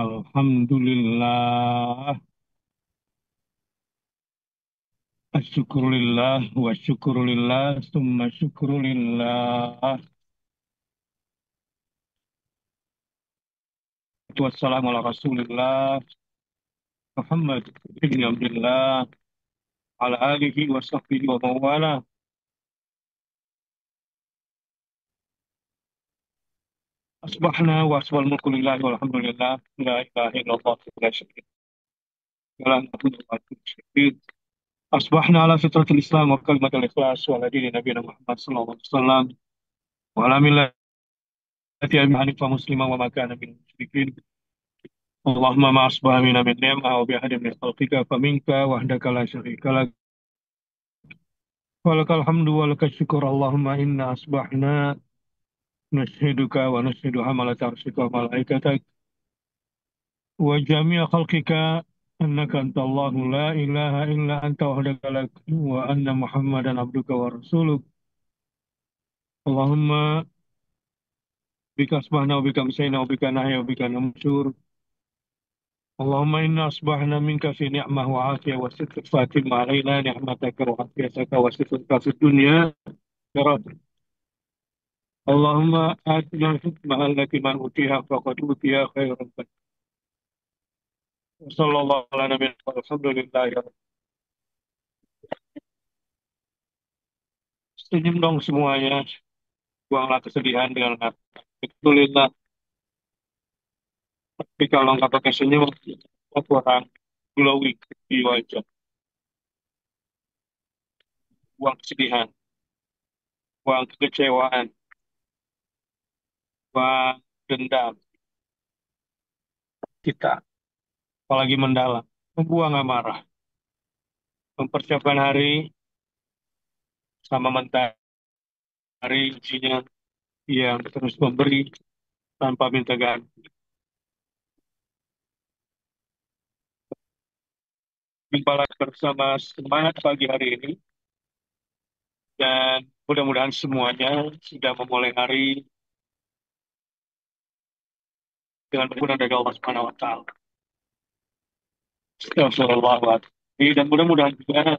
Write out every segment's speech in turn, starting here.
Alhamdulillah, asyukurulillah, wa syukurulillah, summa syukurulillah. Wassalamu ala rasulillah, Muhammad ibn Abdullah, ala alihi wa sahbihi wa mawala. Asbahna wa asbal mulku lillahi walhamdulillah, la ilaha illallah, la syarika lahu, la na'budu wa la nusyrik. Asbahna ala fitratil Islam wa kalimatul ikhlas wa ala dini Nabi Muhammad sallallahu alaihi wasallam wa ala millati Abi Hanifah muslimah wa ma kana minal musyrikin. اللهم ما أصبح منا من نعمة أو بأحد من خلقك فمنك وحدك لا شريك لك ولك الحمد ولك الشكر اللهم إنا أصبحنا نشهدك ونشهد حملة عرشك وملائكتك وجميع خلقك أنك أنت الله لا إله إلا أنت وحدك لك وأن محمدا عبدك ورسولك اللهم بك أصبحنا وبك أمسينا وبك نحيا وبك نمشور اللهم إنا أصبحنا منك في نعمة وعافية وستر فاتم علينا نعمتك وعافيتك وسترك في الدنيا يا رب اللهم آتنا الحكمة التي من أوتيها فقد أوتي خيرا كثيرا وصلى الله على نبينا والحمد لله يا رب. Senyum dong semuanya, buanglah kesedihan dengan hati. Alhamdulillah, tapi kalau nggak pakai senyum, orang glowing di wajah, buang kesedihan, buang kekecewaan, buang dendam kita, apalagi mendalam, membuang amarah, mempersiapkan hari sama mentari ujinya yang terus memberi tanpa minta ganti. Jumpa lagi bersama semangat pagi hari ini dan mudah-mudahan semuanya sudah memulai hari dengan perkenan dari Allah Subhanahu wa taala. Astagfirullahaladzim. Dan mudah-mudahan juga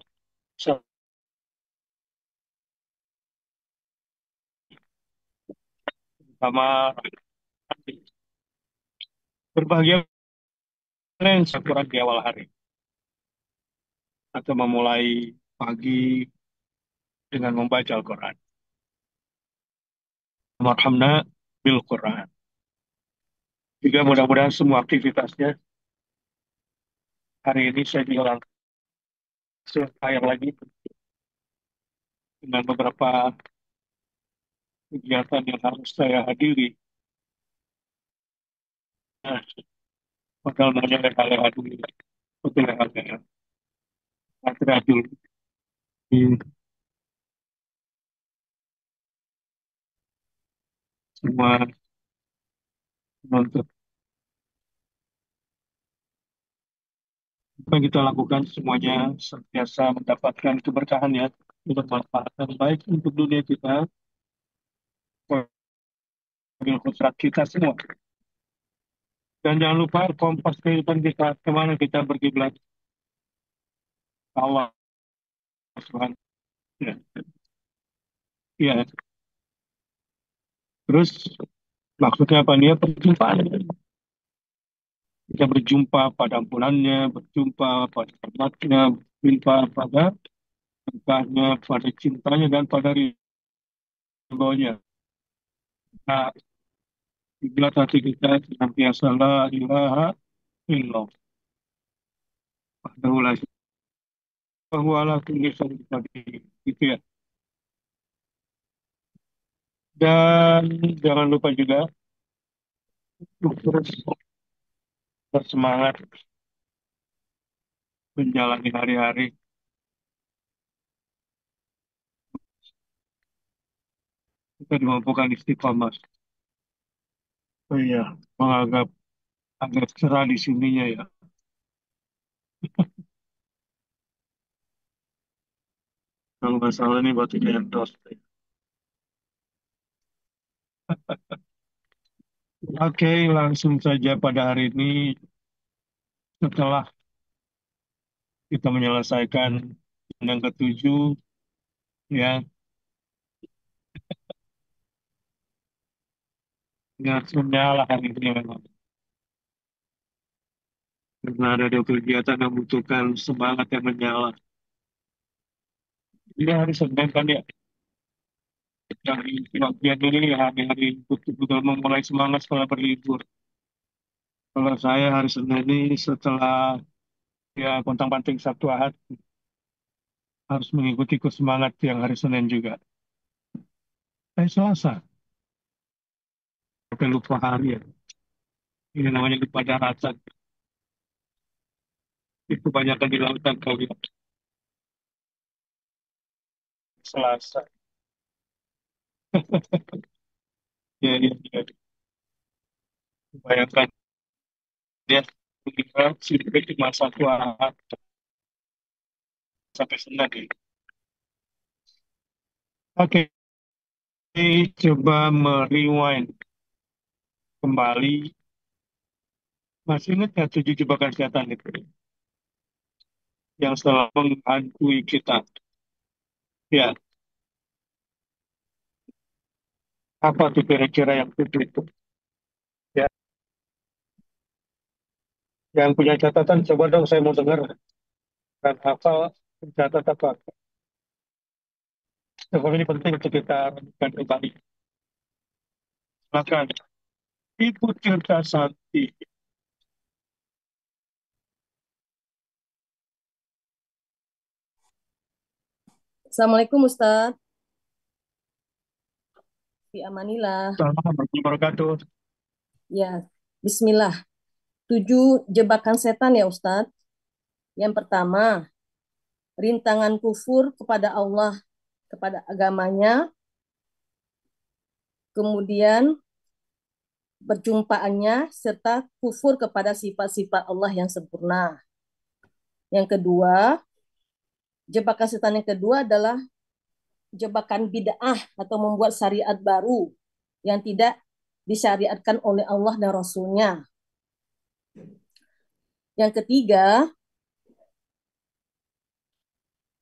sama berbahagia yang kurang di awal hari atau memulai pagi dengan membaca Al-Quran. Marhamna bil Quran. Juga mudah-mudahan semua aktivitasnya hari ini saya juga langsung air lagi dengan beberapa kegiatan yang harus saya hadiri. Nah, padahal banyak hal-hal dulu. Betul hal-hal. Terakhir dulu. Semua untuk apa yang kita lakukan semuanya senantiasa mendapatkan keberkahan ya, bermanfaat dan baik untuk dunia kita, mobil khusrat kita semua. Dan jangan lupa kompas kehidupan kita, kemana kita berkiblat. Allah Subhanahu. Ya. Ya. Terus maksudnya apa nih? Perjumpaan. Kita berjumpa pada ampunannya, berjumpa pada rahmatnya, berjumpa pada berkahnya, pada cintanya, dan pada ridhonya. Nah, bila hati kita senantiasa la ilaha illallah. Wahdahu la syarika lahu wa ala kulli syai'in qadir. Gitu ya. Dan jangan lupa juga untuk terus bersemangat menjalani hari-hari. Kita dimampukan istiqomah. Oh iya, menganggap agak cerah di sininya ya. Kalau nggak salah ini batu endos. Oke, langsung saja pada hari ini setelah kita menyelesaikan yang ketujuh, ya, ingat lah hari ini memang. Karena ada kegiatan yang membutuhkan semangat yang menyala. Ini hari Senin kan ya, yang bagian ini hari-hari betul-betul memulai semangat setelah berlibur. Kalau saya hari Senin ini setelah ya pontang-panting Sabtu Ahad harus mengikuti semangat yang hari Senin juga. Selasa, sampai lupa hari ya. Ini namanya lupa daratan. Itu banyak di lautan kali ya. Selasa. Ya, ya, ya. Bayangkan dia meninggal sampai cuma satu Ahad sampai Senin ya. Oke, coba merewind kembali. Masih ingat nggak 7 jebakan setan itu yang selalu menghantui kita? Ya, apa tuh kira-kira yang tujuh itu? Ya, yang punya catatan coba dong saya mau dengar. Dan hafal catat apa? Coba ini penting untuk kita renungkan kembali. Silakan. Ibu Tirta Santi. Assalamualaikum Ustadz. Fi amanillah. Assalamualaikum warahmatullahi wabarakatuh. Ya, Bismillah. 7 jebakan setan ya Ustadz. Yang pertama, rintangan kufur kepada Allah, kepada agamanya. Kemudian perjumpaannya serta kufur kepada sifat-sifat Allah yang sempurna. Yang kedua, jebakan setan yang kedua adalah jebakan bid'ah atau membuat syariat baru yang tidak disyariatkan oleh Allah dan Rasulnya. Yang ketiga,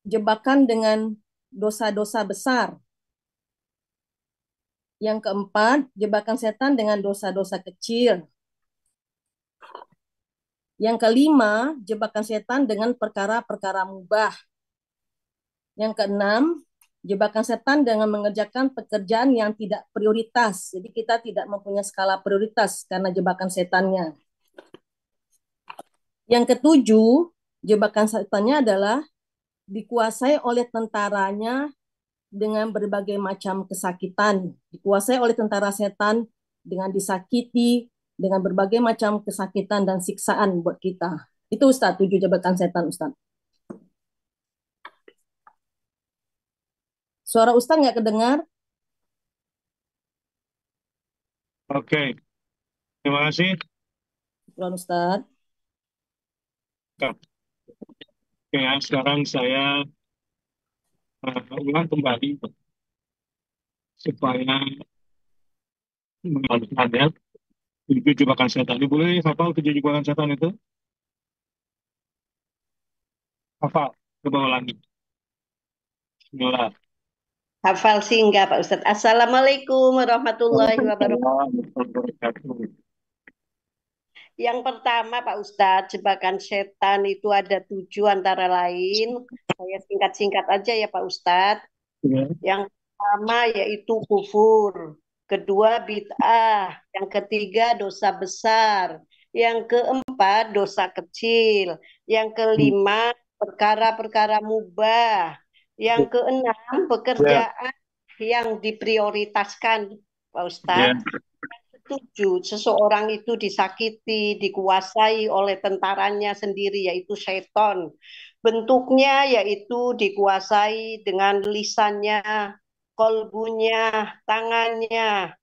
jebakan dengan dosa-dosa besar. Yang keempat, jebakan setan dengan dosa-dosa kecil. Yang kelima, jebakan setan dengan perkara-perkara mubah. Yang keenam, jebakan setan dengan mengerjakan pekerjaan yang tidak prioritas. Jadi kita tidak mempunyai skala prioritas karena jebakan setannya. Yang ketujuh, jebakan setannya adalah dikuasai oleh tentaranya dengan berbagai macam kesakitan. Dikuasai oleh tentara setan dengan disakiti, dengan berbagai macam kesakitan dan siksaan buat kita. Itu Ustaz, 7 jebakan setan Ustaz. Suara Ustaz nggak kedengar? Oke, terima kasih. Suara Ustaz. Oke, ya, sekarang saya ulang kembali supaya mengenalnya 7 jebakan setan. Ini boleh hafal 7 jebakan setan itu? Hafal. Coba ulangi. Bismillah. Hafal sih enggak Pak Ustadz. Assalamualaikum warahmatullahi wabarakatuh. Yang pertama Pak Ustadz, jebakan setan itu ada 7 antara lain. Saya singkat-singkat aja ya Pak Ustadz. Ya, Yang pertama yaitu kufur. Kedua bid'ah. Yang ketiga dosa besar. Yang keempat dosa kecil. Yang kelima perkara-perkara mubah. Yang keenam ya, pekerjaan yang diprioritaskan Pak ya, Ustadz. Tujuh, seseorang itu disakiti, dikuasai oleh tentaranya sendiri, yaitu seton. Bentuknya yaitu dikuasai dengan lisannya, kolbunya, tangannya.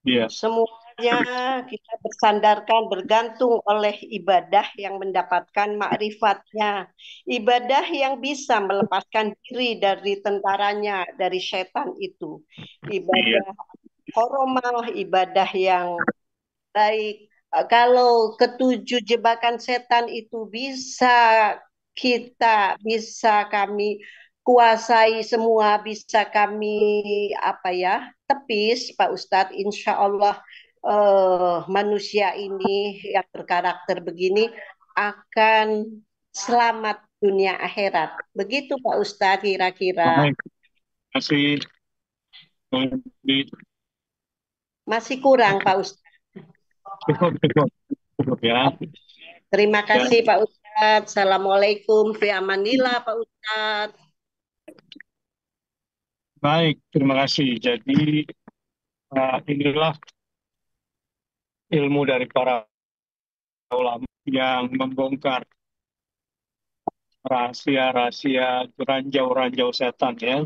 ya, Semuanya kita bersandarkan, bergantung oleh ibadah yang mendapatkan makrifatnya. Ibadah yang bisa melepaskan diri dari tentaranya, dari setan itu. iya, Ibadah koromah, ibadah yang baik. Kalau ketujuh jebakan setan itu bisa kami kuasai semua, bisa kami apa ya, tepis, Pak Ustadz. Insya Allah manusia ini yang berkarakter begini akan selamat dunia akhirat. Begitu Pak Ustadz kira-kira. Baik, terima kasih. Di- Masih kurang Pak Ustadz. Cukup, cukup, cukup ya. Terima Ya, kasih Pak Ustadz. Assalamualaikum. Fi amanillah Pak Ustadz. baik, terima kasih. Jadi inilah ilmu dari para ulama yang membongkar rahasia-rahasia ranjau-ranjau setan ya,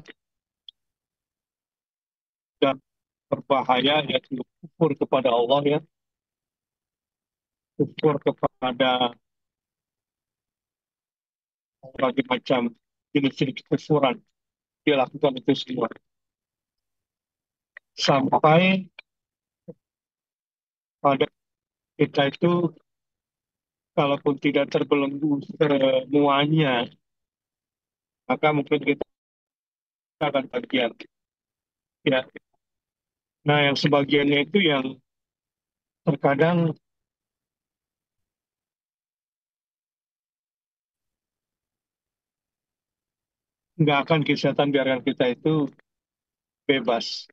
dan berbahaya yaitu kufur kepada Allah ya, kufur kepada berbagai macam jenis-jenis kekufuran dilakukan itu semua sampai pada kita itu kalaupun tidak terbelenggu semuanya maka mungkin kita akan bagian ya. Nah, yang sebagiannya itu yang terkadang nggak akan kesehatan biarkan kita itu bebas.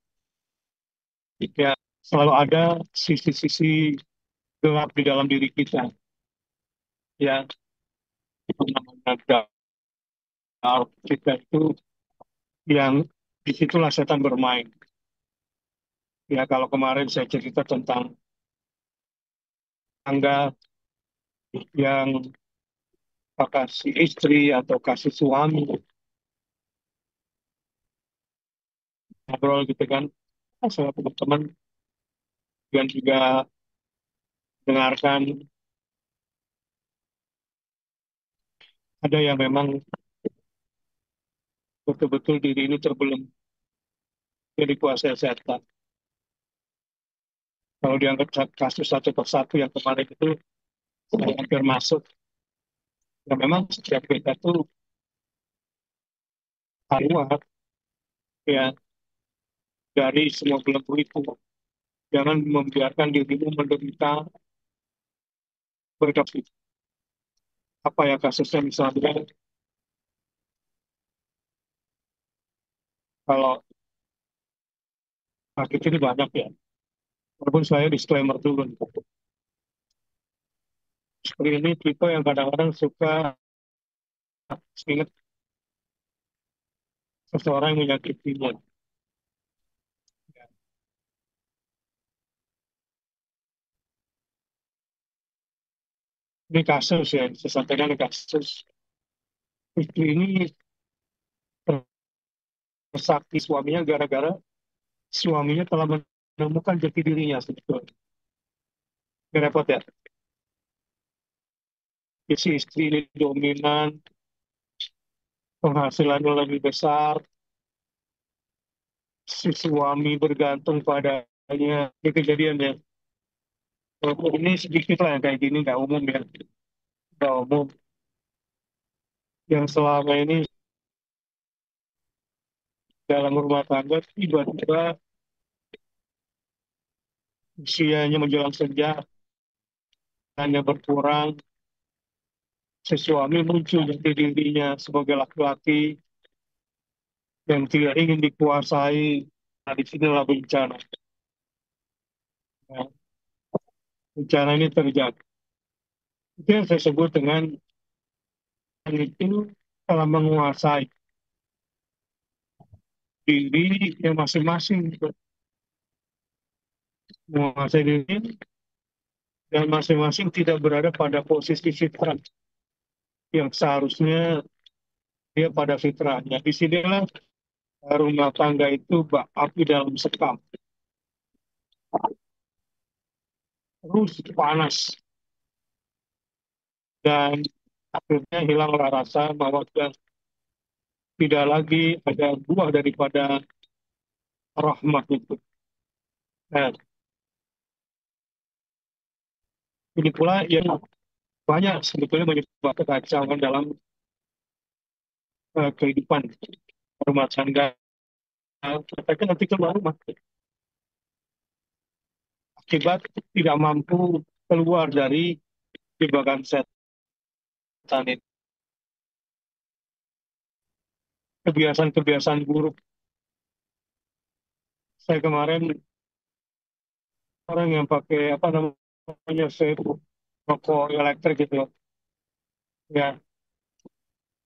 Ya, selalu ada sisi-sisi gelap di dalam diri kita. Ya, yang namanya dark kita itu yang disitulah setan bermain. Ya, kalau kemarin saya cerita tentang tangga yang kasih istri atau kasih suami, ngobrol gitu kan, saya punya teman yang juga dengarkan ada yang memang betul-betul diri ini terbelenggu jadi kuasa setan. Kalau diangkat kasus satu persatu yang kemarin itu saya hampir masuk. Ya memang setiap kita tuh keluar ya dari semua belenggu itu. Jangan membiarkan dirimu menderita berkat apa ya kasusnya misalnya kalau sakit ini banyak ya. Walaupun saya disclaimer dulu. Seperti ini tipe yang kadang-kadang suka ingat seseorang yang menyakitinya. Ini kasus ya, saya sampaikan ini kasus. Istri ini tersakiti suaminya gara-gara suaminya telah menemukan jati dirinya sebetulnya. Ini repot ya. Si istri ini dominan, penghasilannya lebih besar, si suami bergantung padanya. Ini kejadiannya. Ini sedikit lah yang kayak gini, nggak umum ya. Nggak umum. Yang selama ini dalam rumah tangga, tiba-tiba usianya menjelang senja, hanya berkurang, si suami muncul jati dirinya sebagai laki-laki yang tidak ingin dikuasai. Nah, di sinilah bencana. Nah, bencana ini terjadi. Itu yang saya sebut dengan itu telah menguasai diri yang masing-masing, menguasai diri dan masing-masing tidak berada pada posisi fitrah yang seharusnya dia pada fitrahnya. Disinilah rumah tangga itu bak api dalam sekam, terus panas dan akhirnya hilanglah rasa bahwa tidak lagi ada buah daripada rahmat itu. Nah, ini pula yang banyak sebetulnya menyebabkan kekacauan dalam kehidupan rumah tangga. Mereka nanti keluar rumah akibat tidak mampu keluar dari jebakan setan itu. Kebiasaan-kebiasaan buruk. Saya kemarin orang yang pakai apa namanya vape, rokok elektrik gitu, ya,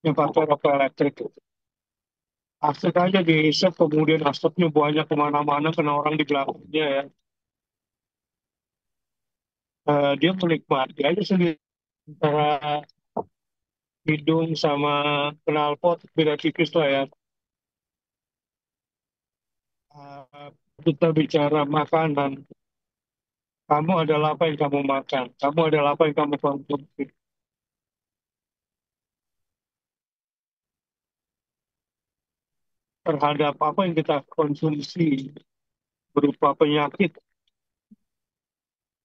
yang pakai rokok elektrik. Asik aja dihisap, kemudian asapnya banyak kemana-mana, kena orang di belakangnya ya. Dia menikmati aja sendiri antara hidung sama knalpot beda tipis lah ya. Uh, Kita bicara makanan, kamu adalah apa yang kamu makan, kamu adalah apa yang kamu konsumsi. Terhadap apa yang kita konsumsi berupa penyakit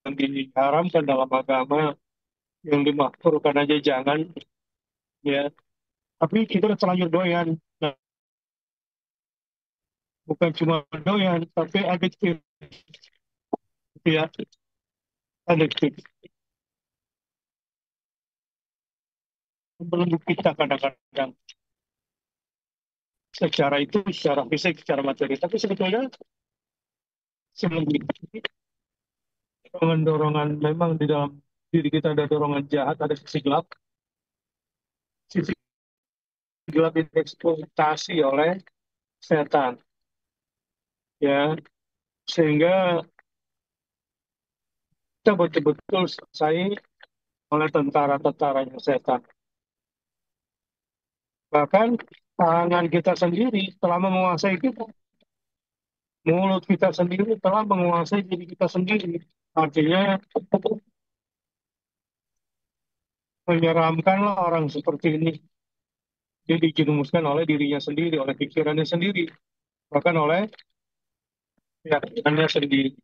yang diharamkan dalam agama, yang dimakruhkan aja jangan, ya. Tapi kita udah terlanjur doyan. Nah, bukan cuma doyan, tapi adiktif, ya, adiktif. Belum kita kadang-kadang secara itu, secara fisik, secara materi. Tapi sebetulnya sebelum itu, dorongan-dorongan memang di dalam diri kita ada dorongan jahat, ada sisi gelap. Sisi gelap dieksploitasi oleh setan, ya, sehingga kita betul-betul selesai oleh tentara-tentaranya setan. Bahkan tangan kita sendiri telah menguasai kita, mulut kita sendiri telah menguasai diri kita sendiri. Artinya menyeramkanlah orang seperti ini. Dia dijerumuskan oleh dirinya sendiri, oleh pikirannya sendiri, bahkan oleh keyakinannya sendiri.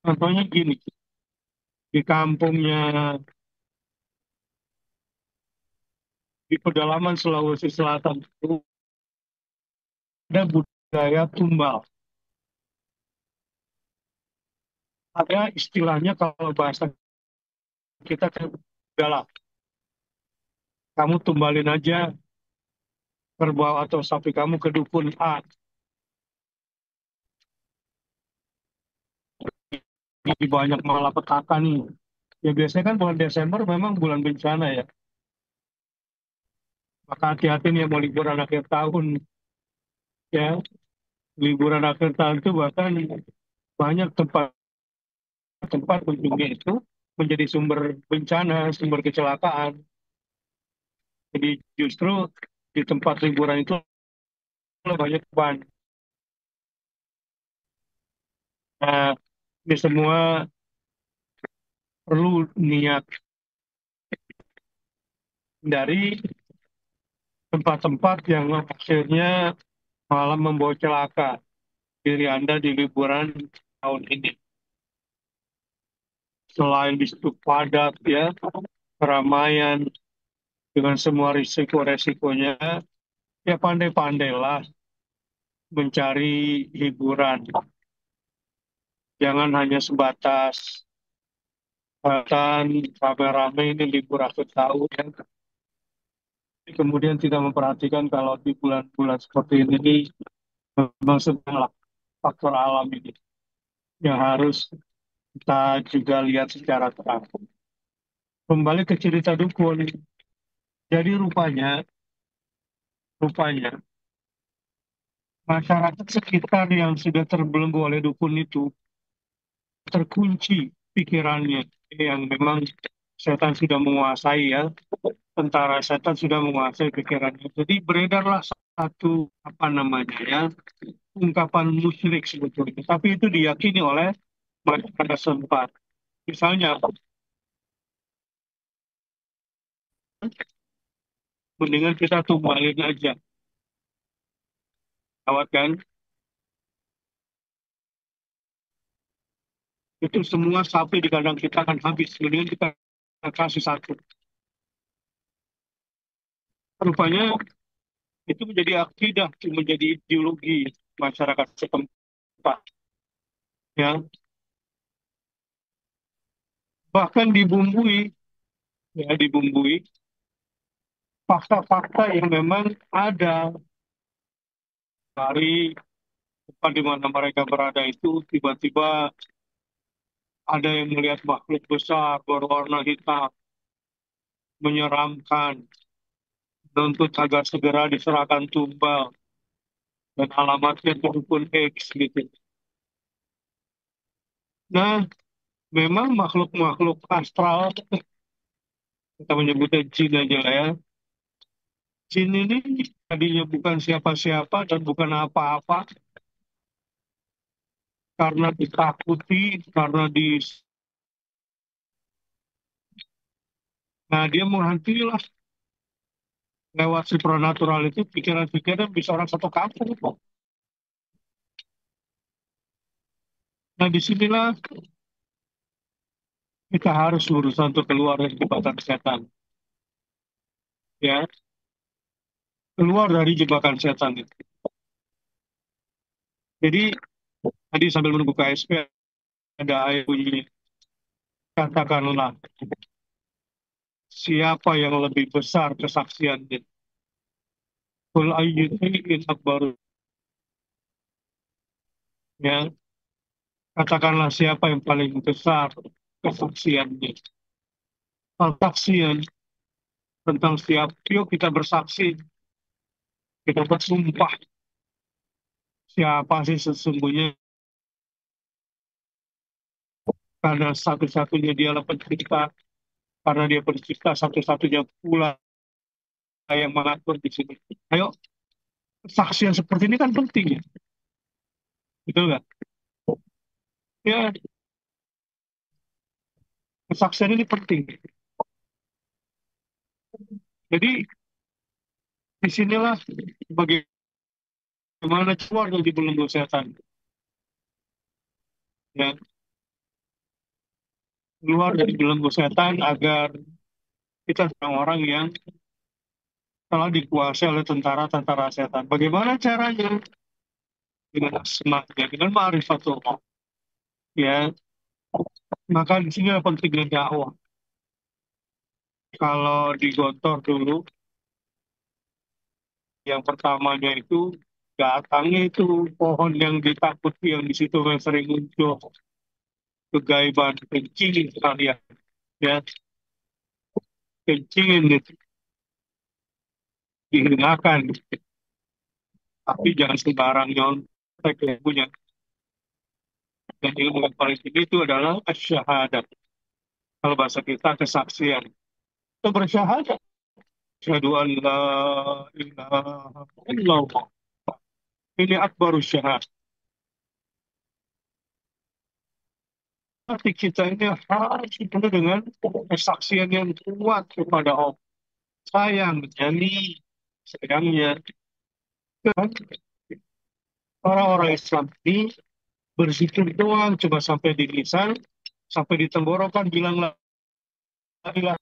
Contohnya gini, di kampungnya, di pedalaman Sulawesi Selatan itu ada budaya tumbal. Ada istilahnya kalau bahasa kita adalah kamu tumbalin aja kerbau atau sapi kamu ke dukun A. Jadi banyak malapetaka nih. Ya biasanya kan bulan Desember memang bulan bencana ya. Maka hati-hati nih yang mau liburan akhir tahun. Ya, liburan akhir tahun itu bahkan banyak tempat kunjungnya itu menjadi sumber bencana, sumber kecelakaan. Jadi justru di tempat liburan itu banyak ban. Nah, ini semua perlu niat dari tempat-tempat yang akhirnya malah membawa celaka diri Anda di liburan tahun ini. Selain di situ padat ya, keramaian dengan semua risiko-resikonya, ya pandai-pandailah mencari hiburan. Jangan hanya sebatas bahkan rame-rame ini libur akhir tahun ya. Kemudian tidak memperhatikan kalau di bulan-bulan seperti ini memang sedanglah faktor alam ini yang harus kita juga lihat secara terang. Kembali ke cerita dukun. Jadi rupanya masyarakat sekitar yang sudah terbelenggu oleh dukun itu terkunci pikirannya, yang memang setan sudah menguasai ya, tentara setan sudah menguasai pikirannya. Jadi beredarlah satu apa namanya ya, ungkapan musyrik sebetulnya, tapi itu diyakini oleh masyarakat setempat. Misalnya, mendingan kita tumbalin aja, awat kan? itu semua sapi di kandang kita akan habis. Kemudian kita kasih satu. Rupanya itu menjadi akidah, menjadi ideologi masyarakat setempat. Ya, bahkan dibumbui, ya dibumbui fakta-fakta yang memang ada dari tempat di mana mereka berada itu tiba-tiba ada yang melihat makhluk besar berwarna hitam menyeramkan, menuntut agar segera diserahkan tumbal dan alamatnya ke dukun X gitu. Nah, memang makhluk-makhluk astral, kita menyebutnya jin aja lah ya. Jin ini tadinya bukan siapa-siapa dan bukan apa-apa karena ditakuti, karena nah dia menghantuilah lewat supernatural itu pikiran-pikiran bisa orang satu kampung kok. Nah disinilah kita harus berusaha untuk keluar dari jebakan setan, ya keluar dari jebakan setan itu. Jadi tadi sambil menunggu KSP ada ayat bunyi, katakanlah siapa yang lebih besar kesaksiannya. Kul ayyuhin akbaru, ya katakanlah siapa yang paling besar kesaksiannya. Kesaksian tentang siapa, yuk kita bersaksi, kita bersumpah siapa sih sesungguhnya, karena satu-satunya dialah pencipta, karena dia pencipta satu-satunya pula yang mengatur di sini. Ayo, kesaksian seperti ini kan penting ya, betul nggak? Ya, kesaksian ini penting. Jadi disinilah bagaimana keluar dari belenggu setan, ya keluar dari belenggu setan agar kita orang-orang yang telah dikuasai oleh tentara-tentara setan. Bagaimana caranya? Dengan asma'nya, dengan ma'rifatullah. Ya, maka di sini pentingnya dakwah. Kalau di Gontor dulu, yang pertamanya itu datangnya itu pohon yang ditakuti yang di situ yang sering muncul kegaiban kencing sekalian, ya kencing itu dihinakan, tapi jangan sembarang nyontek yang punya. Dan ilmu yang paling tinggi itu adalah syahadat. Kalau bahasa kita kesaksian, itu bersyahadat. Asyhadu an la ilaha illallah. Ini akbarus syahadat. Hati kita ini harus penuh dengan kesaksian yang kuat kepada Allah. Sayang, jadi sayangnya kan orang-orang Islam ini berzikir doang, coba sampai di lisan, sampai di tenggorokan bilang la ilaha.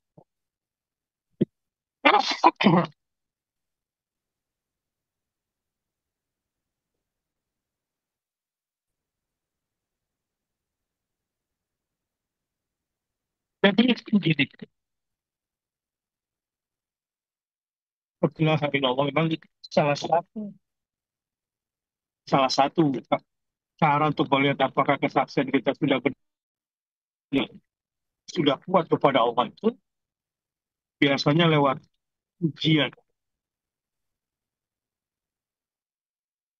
Jadi gini, la ilaha illallah memang salah satu salah satu cara untuk melihat apakah kesaksian kita sudah benar, sudah kuat kepada Allah itu biasanya lewat ujian.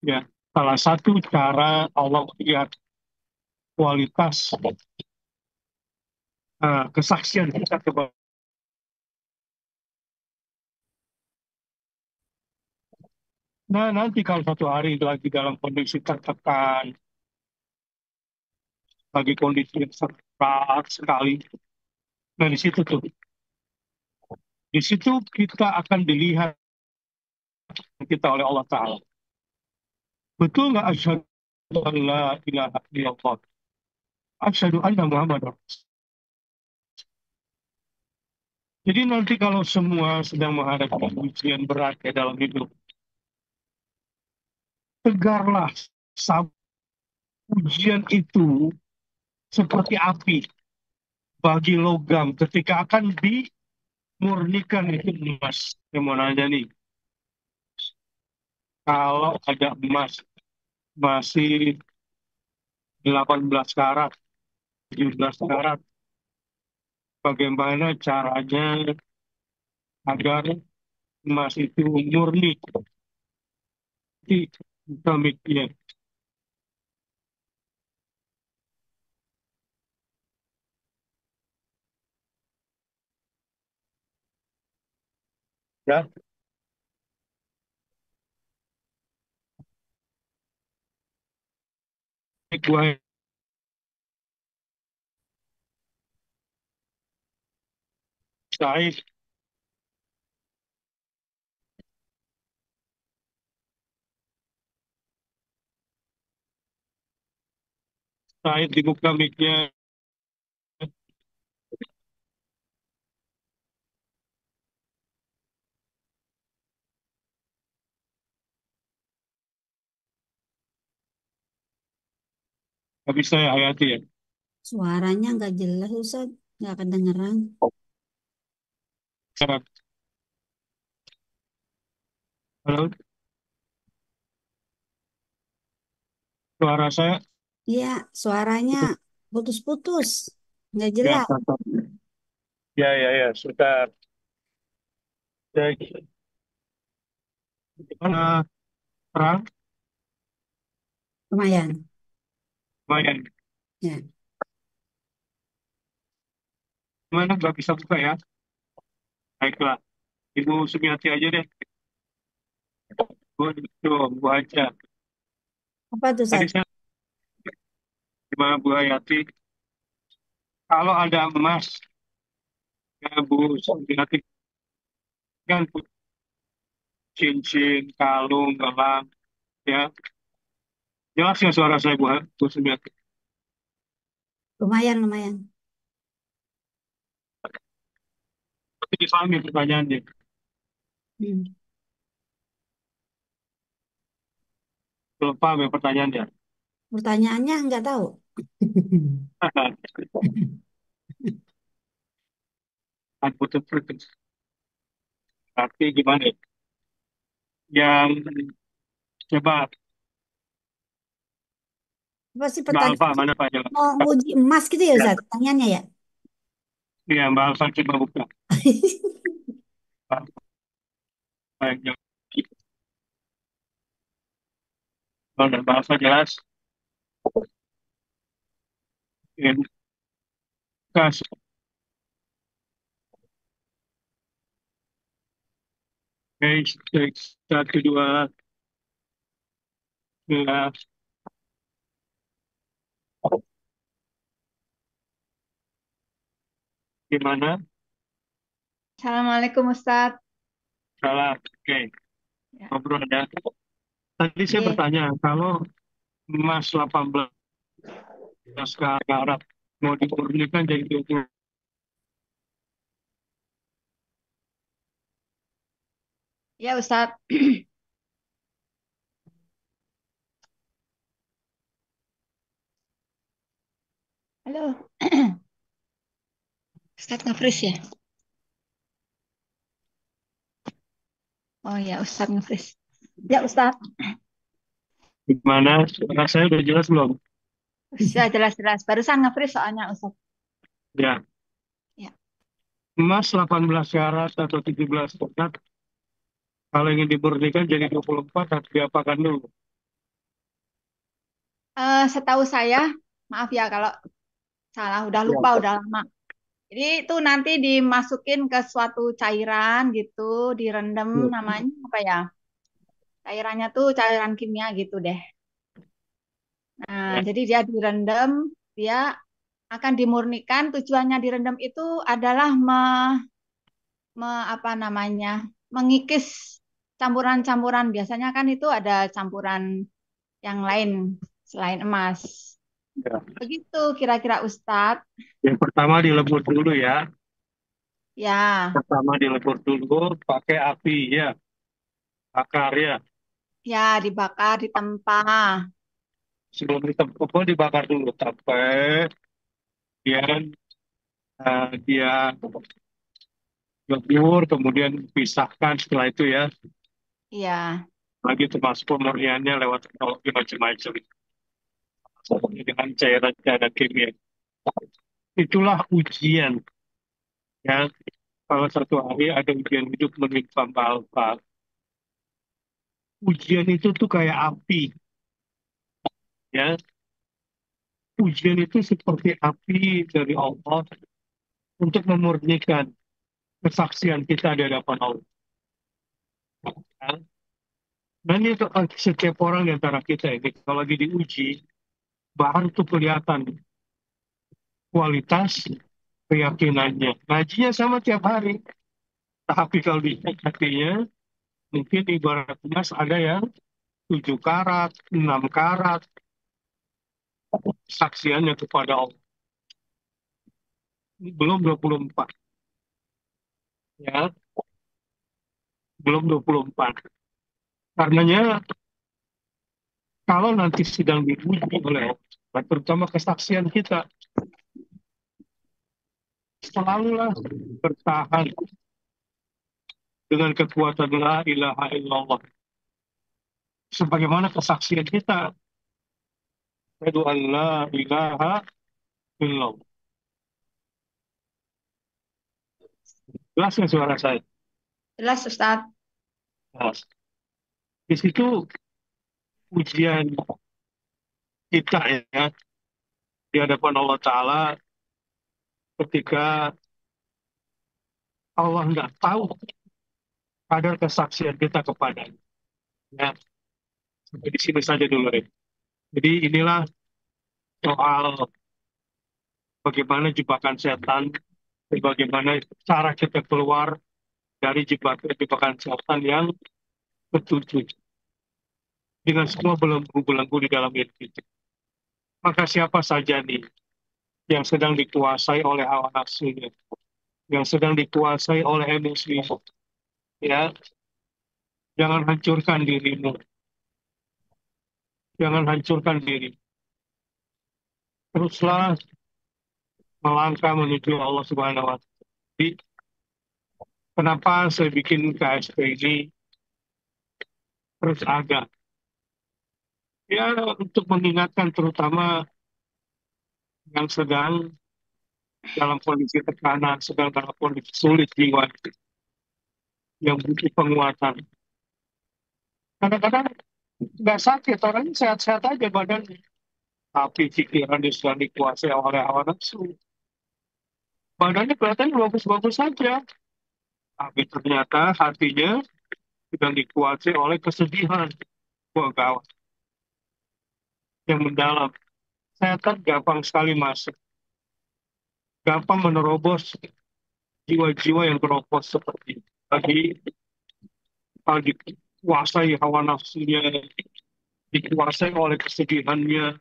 Ya, salah satu cara Allah melihat kualitas kesaksian kita kepada. Nah, nanti kalau satu hari lagi dalam kondisi tertekan, lagi kondisi yang berat sekali, nah di situ kita akan dilihat kita oleh Allah Ta'ala. Betul nggak asyhadu an la ilaha illallah? Asyhadu anna Muhammad. Jadi nanti kalau semua sedang menghadapi ujian berat ya dalam hidup, tegarlah. Ujian itu seperti api bagi logam ketika akan dimurnikan itu emas. Yang mau nanya nih, kalau ada emas masih 18 karat, 17 karat, bagaimana caranya agar emas itu murni di keramiknya? Ya, buah Said, Said dibuka mic-nya. Nggak bisa ya, Hayati ya. Suaranya nggak jelas, Ustaz. Nggak kedengeran. Halo, suara saya Iya, suaranya putus-putus. Nggak ya, jelas. ya, ya, ya, sudah. Ya, gimana perang? Lumayan. Lumayan. Ya. Gimana nggak bisa buka ya? Baiklah, Ibu Sumiati aja deh. Bu aja. Apa tuh, Tadi Ustaz? saya gimana Bu Hayati? Kalau ada emas, ya Bu Sumiati kan punya cincin, kalung, gelang, ya. Jelas ya suara saya Bu Sumiati? Lumayan, lumayan. Tapi dipahami pertanyaannya. Hmm. Belum paham ya pertanyaannya. Pertanyaannya nggak tahu. Putus-putus. Tapi gimana ya? Yang coba Apa sih Mbak Alfa pertanyaan? mana Pak jelas? Mau nguji emas gitu ya, Ya, Ustaz? Pertanyaannya ya? iya Mbak Alfa coba buka. Mbak Alfa yang jawab. Kalau Mbak Alfa jelas, ya, buka. Oke, satu, dua, tiga. Gimana? Assalamualaikum Ustadz. Salah. Oke, Ya, ngobrol ya. Tadi saya Ye. bertanya, kalau emas 18 karat mau dimurnikan jadi 20. Ya Ustadz. Halo. Ustadz nge-freeze ya? Oh ya Ustadz nge-freeze. Ya Ustadz. Gimana? Suara saya udah jelas belum? Sudah jelas-jelas. Barusan nge-freeze soalnya Ustadz. Ya. Ya. Emas 18 karat atau 17 karat, kalau ingin dimurnikan jadi 24, harus diapakan dulu? Setahu saya, maaf ya kalau salah, udah Ya. lupa, udah lama. Jadi itu nanti dimasukin ke suatu cairan gitu, direndam Ya. namanya apa ya? Cairannya tuh cairan kimia gitu deh. Nah, Ya. jadi dia direndam, dia akan dimurnikan. Tujuannya direndam itu adalah apa namanya, mengikis campuran-campuran. Biasanya kan itu ada campuran yang lain selain emas. Ya. Begitu kira-kira Ustadz. Yang pertama dilebur dulu ya. Ya, Pertama dilebur dulu pakai api ya, bakar ya. ya dibakar, ditempa. Sebelum ditempel dibakar dulu sampai kemudian dia lebur, kemudian pisahkan setelah itu ya. Ya, Lagi termasuk pemurniannya lewat teknologi macam-macam. Seperti dengan cairan-cairan kimia. Itulah ujian ya. Kalau satu hari ada ujian hidup menimpa Mbak Alfa, ujian itu tuh kayak api ya. Ujian itu seperti api dari Allah untuk memurnikan kesaksian kita di hadapan Allah. Ya. Dan itu setiap orang di antara kita ini kalau lagi diuji, baru tuh kelihatan kualitas keyakinannya. Ngajinya sama tiap hari, tapi kalau dicek hatinya, mungkin ibarat emas ada yang 7 karat, 6 karat, saksiannya kepada Allah. Belum 24, ya, belum 24. Karenanya kalau nanti sedang diuji oleh Allah, terutama kesaksian kita, selalulah bertahan dengan kekuatan la ilaha illallah. Sebagaimana kesaksian kita, yaitu an la ilaha illallah. Jelas nggak suara saya? jelas Ustadz. Jelas. Di situ ujian kita ya di hadapan Allah Ta'ala ketika Allah nggak tahu kadar kesaksian kita kepadanya. Ya, sampai di sini saja dulu ya. Jadi inilah soal bagaimana jebakan setan, dan bagaimana cara kita keluar dari jebakan setan yang ketujuh dengan semua belenggu-belenggu di dalam diri kita. Maka siapa saja nih yang sedang dikuasai oleh hawa nafsunya, yang sedang dikuasai oleh emosi, ya, jangan hancurkan dirimu, jangan hancurkan diri. Teruslah melangkah menuju Allah Subhanahu wa Ta'ala. Jadi, kenapa saya bikin KSP ini terus ada? Ya, untuk mengingatkan terutama yang sedang dalam kondisi tekanan, sedang dalam kondisi sulit jiwa, yang butuh penguatan. Kadang-kadang nggak sakit, orangnya sehat-sehat aja badannya. Tapi pikiran dia sedang dikuasai oleh hawa nafsu. Badannya kelihatannya bagus-bagus saja. Tapi ternyata hatinya sedang dikuasai oleh kesedihan. Wah, gawat. Yang mendalam. Setan gampang sekali masuk. Gampang menerobos jiwa-jiwa yang keropos seperti itu. Kalau dikuasai hawa nafsunya, dikuasai oleh kesedihannya,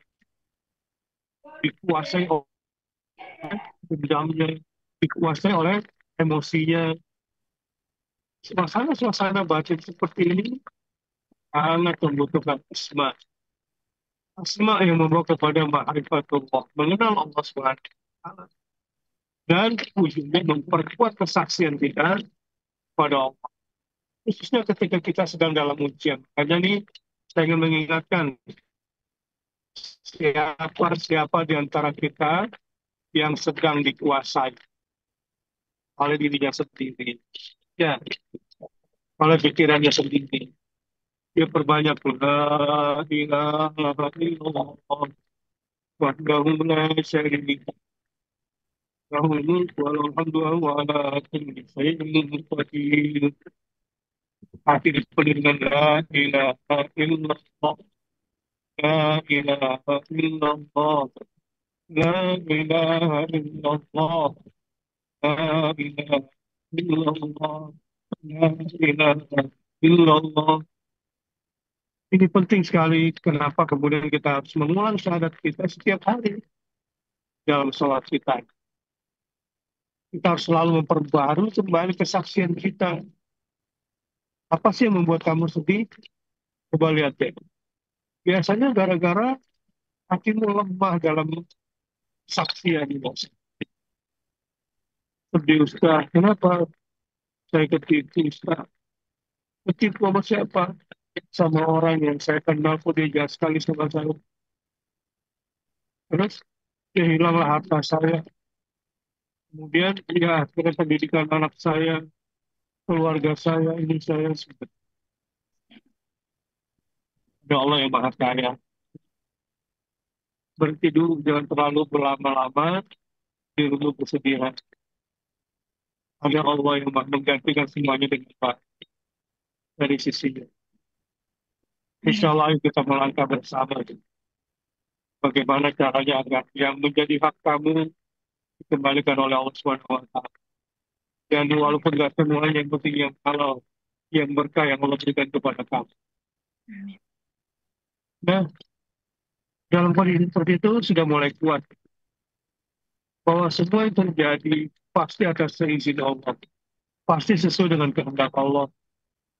dikuasai oleh dendamnya, dikuasai oleh emosinya. Suasana-suasana batin seperti ini sangat membutuhkan isma. Asma yang membawa kepada ma'rifatullah, mengenal Allah SWT. Dan ujungnya memperkuat kesaksian kita pada Allah. Khususnya ketika kita sedang dalam ujian. Hanya nih, saya ingin mengingatkan siapa di antara kita yang sedang dikuasai oleh dirinya sendiri. Ya, oleh pikirannya sendiri. Dia perbanyak la ilaha illallah wahdahu la syarika lahul mulku wa lahul hamdu wa ala kulli syai'in qadir. Hati dipenuhi dengan la ilaha illallah, la ilaha illallah, la ilaha illallah, la ilaha illallah, la ilaha illallah. Ini penting sekali. Kenapa kemudian kita harus mengulang syahadat kita setiap hari dalam sholat kita. Kita harus selalu memperbarui kembali kesaksian kita. Apa sih yang membuat kamu sedih? Coba lihat deh. Biasanya gara-gara hatimu lemah dalam kesaksian. Sedih Ustaz. Kenapa saya ketipu Ustaz? Ketipu sama siapa? Sama orang yang saya kenal kok dia jahat sekali sama saya. Terus hilanglah harta saya. Kemudian ya akhirnya pendidikan anak saya, keluarga saya, ini saya. Ada Allah yang maha kaya. Berhenti dulu, jangan terlalu berlama-lama di lubuk kesedihan. Ada Allah yang menggantikan semuanya dengan baik dari sisinya. Insya Allah ayo kita melangkah bersama. Bagaimana caranya agar yang menjadi hak kamu dikembalikan oleh Allah Subhanahu wa Ta'ala. Dan walaupun nggak semuanya, yang penting yang halal, yang berkah yang Allah berikan kepada kamu. Nah, dalam kondisi seperti itu sudah mulai kuat bahwa semua yang terjadi pasti atas seizin Allah, pasti sesuai dengan kehendak Allah,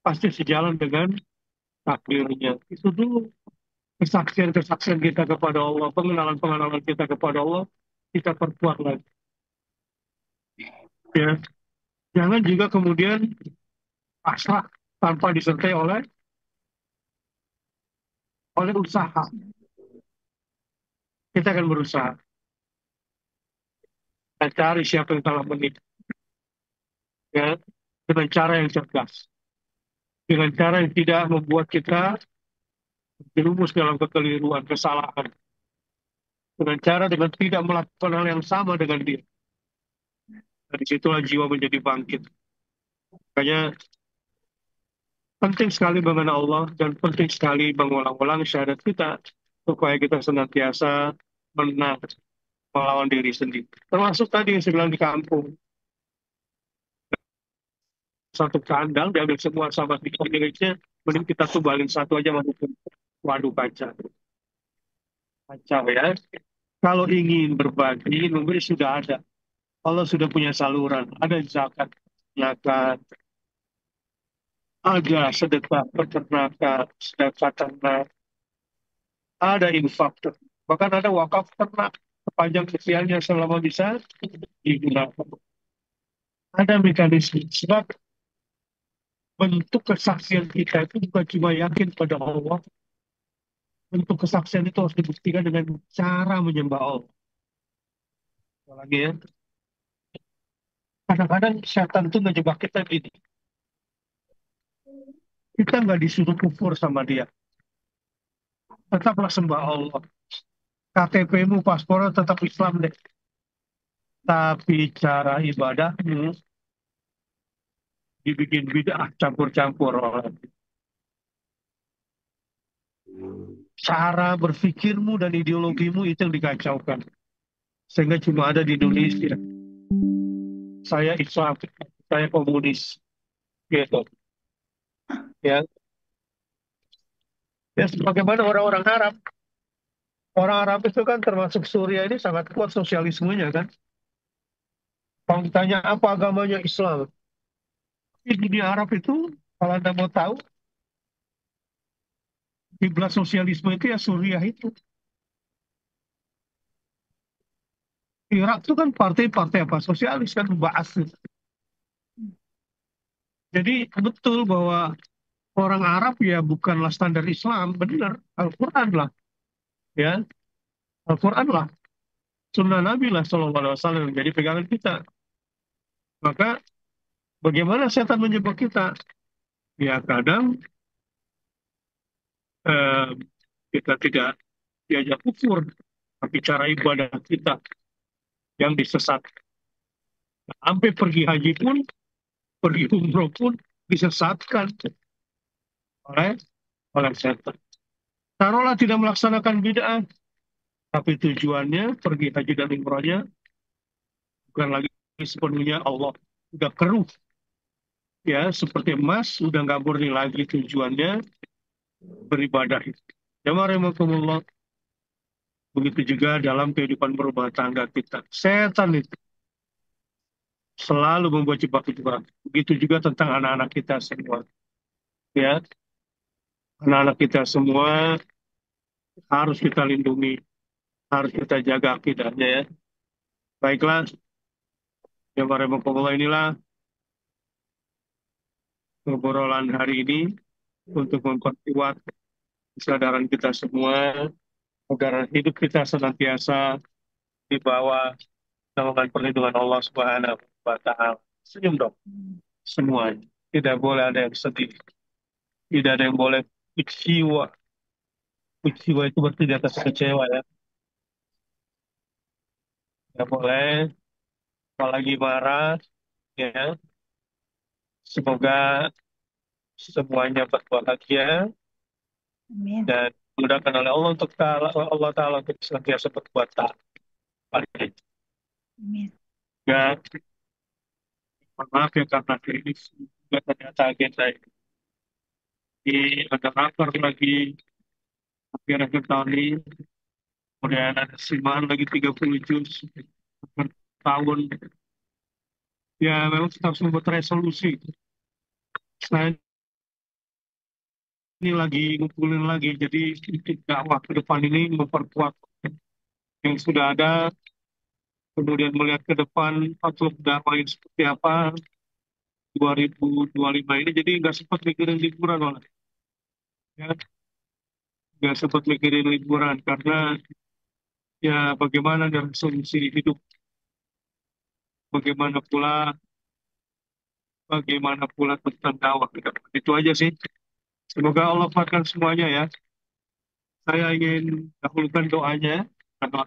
pasti sejalan dengan takdirnya. Itu dulu kesaksian-kesaksian kita kepada Allah, pengenalan-pengenalan kita kepada Allah, kita perkuat lagi. Ya, jangan juga kemudian pasrah tanpa disertai oleh usaha. Kita akan berusaha. Kita cari siapa yang telah menipu. Ya, dengan cara yang cerdas. Dengan cara yang tidak membuat kita jerumus dalam kekeliruan, kesalahan. Dengan tidak melakukan hal yang sama dengan dia. Dan disitulah jiwa menjadi bangkit. Makanya penting sekali mengenal Allah dan penting sekali mengulang-ulang syahadat kita supaya kita senantiasa menang melawan diri sendiri. Termasuk tadi yang saya bilang di kampung. Satu kandang diambil semua sama di miliknya, mending kita tumbalin satu aja masuk ke waduk kaca. Kacau ya. Kalau ingin berbagi, ingin memberi sudah ada. Allah sudah punya saluran. Ada zakat, zakat, ada sedekah peternakan, sedekah ternak, ada infak. Bahkan ada wakaf ternak sepanjang usianya selama bisa digunakan. Ada mekanisme. Sebab bentuk kesaksian kita itu bukan cuma yakin pada Allah. Bentuk kesaksian itu harus dibuktikan dengan cara menyembah Allah. Lagi ya, kadang-kadang setan itu ngejebak kita gini. Kita nggak disuruh kufur sama dia. Tetaplah sembah Allah. KTP-mu, paspornya tetap Islam deh. Tapi cara ibadahmu dibikin bid'ah, campur-campur orang. Cara berpikirmu dan ideologimu itu yang dikacaukan. Sehingga cuma ada di Indonesia. Saya Islam, saya komunis. Gitu. Ya, ya sebagaimana orang-orang Arab. Orang Arab itu kan termasuk Suriah ini sangat kuat sosialismenya kan. Kalau ditanya apa agamanya Islam. Di dunia Arab itu, kalau Anda mau tahu, kiblat sosialisme itu ya Suriah itu. Irak itu kan partai-partai apa? Sosialis kan, Ba'ath. Jadi betul bahwa orang Arab ya bukanlah standar Islam, benar. Al-Quran lah. Ya, Al-Quran lah. Sunnah Nabi lah Sallallahu Alaihi Wasallam yang jadi pegangan kita. Maka bagaimana setan menjebak kita? Ya kadang eh, kita tidak diajak kufur, tapi cara ibadah kita yang disesatkan. Sampai pergi haji pun, pergi umroh pun disesatkan oleh oleh setan. Taruhlah tidak melaksanakan bid'ah, tapi tujuannya pergi haji dan umrohnya bukan lagi sepenuhnya Allah. Udah keruh, ya seperti emas, udah nggak murni lagi tujuannya, beribadah itu. Jamaah rahimakumullah, begitu juga dalam kehidupan berumah tangga kita. Setan itu selalu membuat jebakan-jebakan. Begitu juga tentang anak-anak kita semua. Ya, anak-anak kita semua harus kita lindungi, harus kita jaga akidahnya ya. Baiklah, jamaah rahimakumullah, inilah obrolan hari ini untuk memperkuat kesadaran kita semua agar hidup kita senantiasa di bawah naungan perlindungan Allah Subhanahu wa Ta'ala. Senyum dong, semuanya. Tidak boleh ada yang sedih, tidak ada yang boleh kecewa. Kecewa itu berarti di atas kecewa ya. Tidak boleh, apalagi marah. Ya, semoga semuanya berbahagia Amin. dan dimudahkan oleh Allah Ta'ala untuk senantiasa berbuat taat. Amin. Ya, maaf ya karena ini juga ternyata agenda ini ada rapor lagi akhir-akhir tahun ini, kemudian ada simaan lagi 30 juz per tahun. Ya memang kita harus membuat resolusi. Saya ini lagi ngumpulin lagi, jadi untuk dakwah ke depan ini memperkuat yang sudah ada, kemudian melihat ke depan outlook dakwah yang seperti apa 2025 ini. Jadi nggak sempat mikirin liburan malah. Ya, nggak sempat mikirin liburan karena ya bagaimana dengan solusi hidup, bagaimana pula tentang dakwah ke depan. Itu aja sih. Semoga Allah kuatkan semuanya ya. Saya ingin dahulukan doanya karena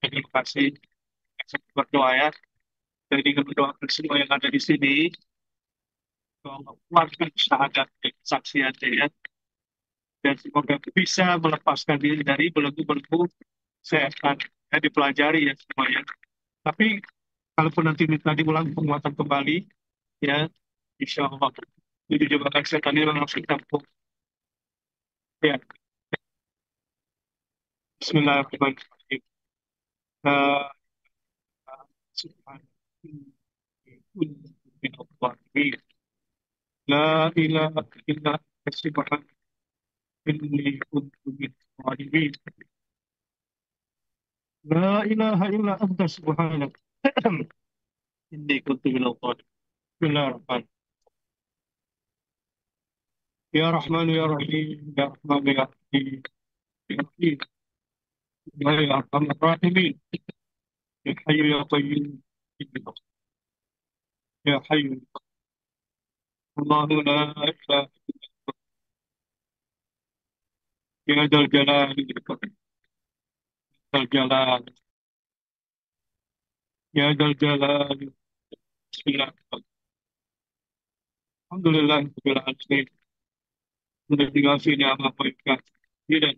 terima kasih berdoa ya. Saya ingin mendoakan semua yang ada di sini. Semoga Allah kuatkan syahadat dan kesaksiannya ya. Dan semoga bisa melepaskan diri dari belenggu-belenggu setan ya, dipelajari ya semuanya. Tapi kalaupun nanti minta diulang penguatan kembali, ya, insya Allah. Itu jebakan setan ini memang harus kita pupuk. Ya, Bismillahirrahmanirrahim. Uh, La ilaha illa anta subhanaka inni kuntu minadh dhalimin. La ilaha illa anta subhanaka inni kuntu minadh dhalimin. Bismillahirrahmanirrahim. Ya Rahman ya Rahim, ya Rahman ya Rahim, ya Rahim, ya Arhamar Rahimin, ya Hayyu ya Qayyum, ya Hayyu. Allahu la ilaha illa dzal jalali wal ikram. Dzal jalal, ya dzal jalali. Bismillahirrahmanirrahim. Alhamdulillah rabbil alamin. Sudah tinggal sini apa baikkan. Tidak.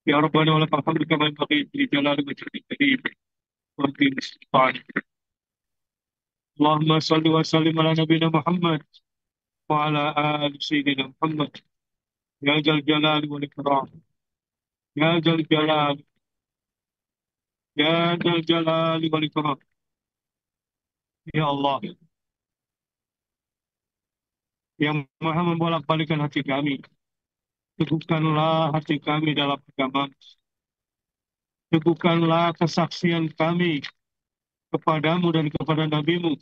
Ya Rabbana wa lakal hamdu kama yanbaghi li jalali wajhika karim wa bi sultanik. Allahumma salli wa sallim ala nabiyina Muhammad wa ala ali sayyidina Muhammad. Ya Jal Jalali wal Ikram. Ya Jal Jalali. Ya Jal Jalali wal Ikram. Ya Allah, yang maha membolak-balikan hati kami. Teguhkanlah hati kami dalam agama. Teguhkanlah kesaksian kami kepadamu dan kepada nabimu.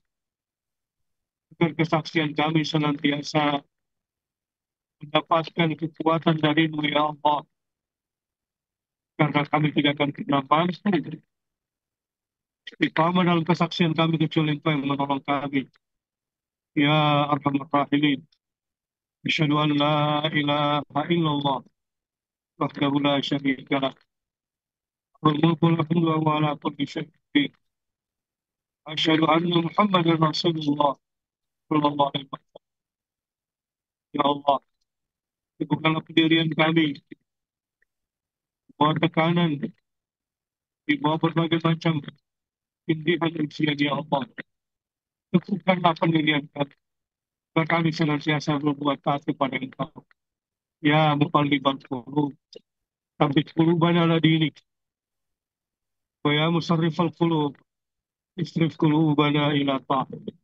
Agar kesaksian kami senantiasa mendapatkan kekuatan darimu, ya Allah. Karena kami tidak akan pernah mampu istiqamah dalam kesaksian kami kecuali Engkau yang menolong kami. Ya Arhamar Rahimin. Asyhadu an la ilaha illallah wahdahu la syarika lah. Wal mulku lahu wa huwa ala kulli syai'in qadir. Asyhadu anna Muhammadar Rasulullah sallallahu alaihi wasallam. Ya Allah, teguhkanlah pendirian kami di bawah tekanan, di bawah berbagai macam tindihan ujian, ya Allah. Teguhkanlah pendirian kami, agar kami senantiasa berbuat taat kepada Engkau. يا مقلب القلوب ثبت قلوبنا على دينك، ويا مصرف القلوب اصرف قلوبنا إلى طاعتك،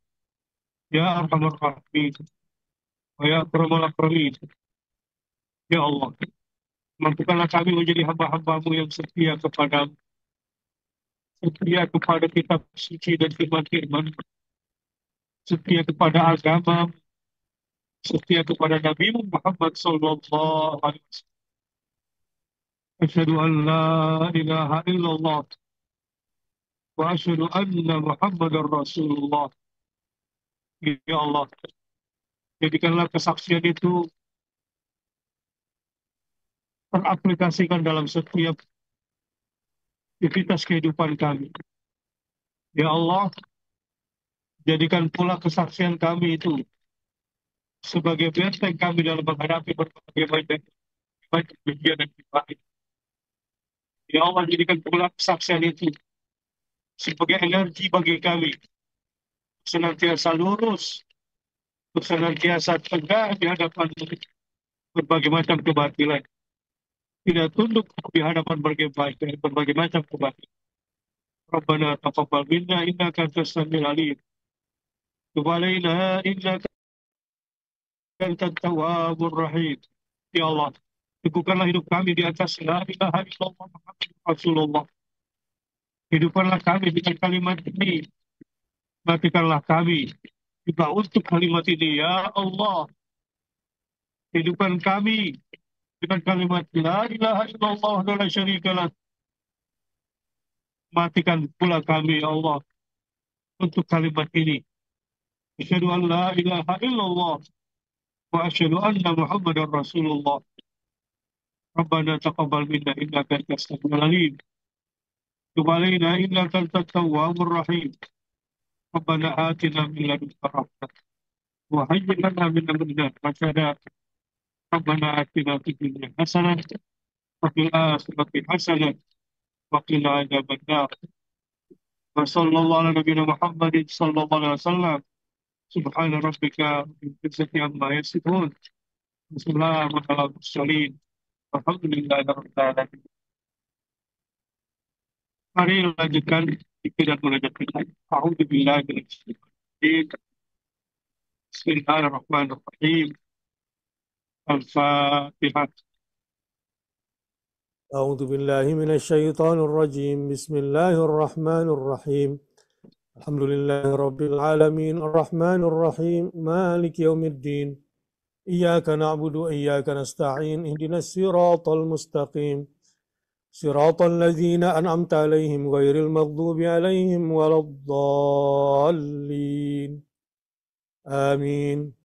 يا أرحم الراحمين ويا أكرم الأكرمين. Ya Allah, mampukanlah kami menjadi hamba-hambamu yang setia kepadamu, setia kepada kitab suci dan firman-firman, setia kepada agama, setia kepada Nabi Muhammad sallallahu alaihi wasallam. Asyhadu an la ilaha illallah wa asyhadu anna Muhammadar Rasulullah. Ya Allah, jadikanlah kesaksian itu teraplikasikan dalam setiap aktivitas kehidupan kami. Ya Allah, jadikan pula kesaksian kami itu sebagai benteng kami dalam menghadapi berbagai macam ujian dan cobaan. Ya Allah, jadikan pula kesaksian itu sebagai energi bagi kami senantiasa lurus, senantiasa tegak di hadapan berbagai macam kebatilan, tidak tunduk di hadapan berbagai macam kebatilan. Rabbana taqabbal minna innaka antas samiul alim, tub alaina innaka antat tawwabur rahim. Ya Allah, teguhkanlah hidup kami di atas la ilaha illallah Muhammadur Rasulullah. Hidupkanlah kami dengan kalimat ini, matikanlah kami juga untuk kalimat ini. Ya Allah, hidupkan kami dengan kalimat la ilaha illallah wa la syarikalah. Matikan pula kami, ya Allah, untuk kalimat ini. Asyhadu an la ilaha illallah wa asyhadu anna Muhammadar Rasulullah. Rabbana taqabbal minna innaka antas samiul alim. Tub alaina innaka antat tawwabur rahim. Rabbana atina min ladunka rahmah wa hayyi lana min amrina rashada. Rabbana atina fid dunya hasanah wa fil akhirati hasanah wa qina adzabannar. Wa sallallahu ala nabiyyina Muhammadin sallallahu alaihi wasallam. Subhana rabbika rabbil izzati amma yasifun. Wassalamun ala mursalin. Alhamdulillahi rabbil alamin. Mari lanjutkan zikir dan munajat kita. A'udzu billahi minasy syaitonir rajim. Bismillahirrahmanirrahim. Al-Fatihah. أعوذ بالله من الشيطان الرجيم بسم الله الرحمن الرحيم الحمد لله رب العالمين الرحمن الرحيم مالك يوم الدين إياك نعبد وإياك نستعين اهدنا الصراط المستقيم صراط الذين أنعمت عليهم غير المغضوب عليهم ولا الضالين آمين